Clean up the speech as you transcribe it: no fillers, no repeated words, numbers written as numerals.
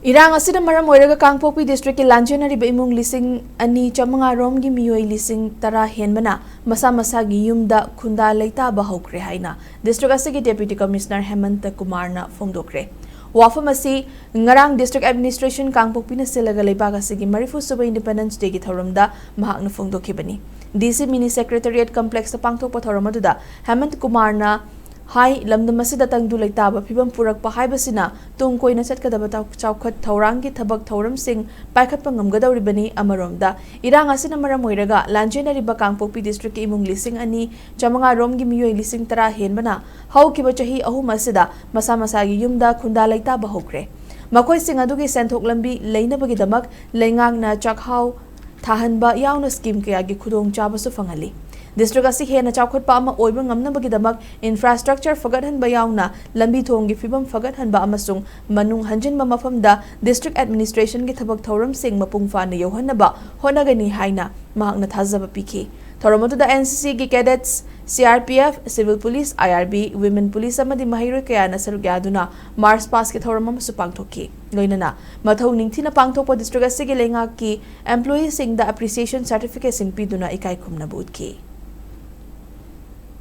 Irang asida maram oiraga Kangpokpi district ki lanjenariba imung Lishing ani chamanga romgi Meeoi Lishing tara Henbana Masha-Mashagi Yumda Khunda Leitaba Houkhre haina district asigi deputy commissioner Kumar fongdokre wafam asi ngarang district administration Kangpokpi na silaga leibaga asigi marifu suba independence day ki thoramda mahakna fongdokhibani DC mini secretariat complex ta pangthokpa thoramadda Kumar Hai lamdamasida tangdu Leitaba phibam purakpa haibasina tung koina chatkadaba chawkhat thaurangi thabak thauram sing paikhatpa ngamgadawribani amaromda irang asina maram oiraga lanjenariba Kangpokpi district ki imung Lishing ani chamanga romgi Meeoi Lishing tara Henbana haukiba chahi ahum asida Masha-Mashagi Yumda Khunda Leitaba Houkhre makoi sing adugi senthok lambi leinabagi damak leingangna chakhau thahanba yauna scheme kaya gi khudong chabasu fangali District asi hena chawkhatpa ama oiba ngamnabagidamag infrastructure fagathanba yauna lambi thonggi fibam fagathanba amasung manung hanjinba mafamda district administration gi thabak thoram sing mapung fana yohanaba honagani haina mahakna thazaba pikhi thoramotuda NCC gi cadets CRPF civil police IRB women police amadi mahiro kayana saruk yaduna Mars pass ki thoram amasu pangthokki loinana mathau ningthina pangthokpa district asi gi lenga ki employees sing da appreciation certificate sing piduna ikai khumna budki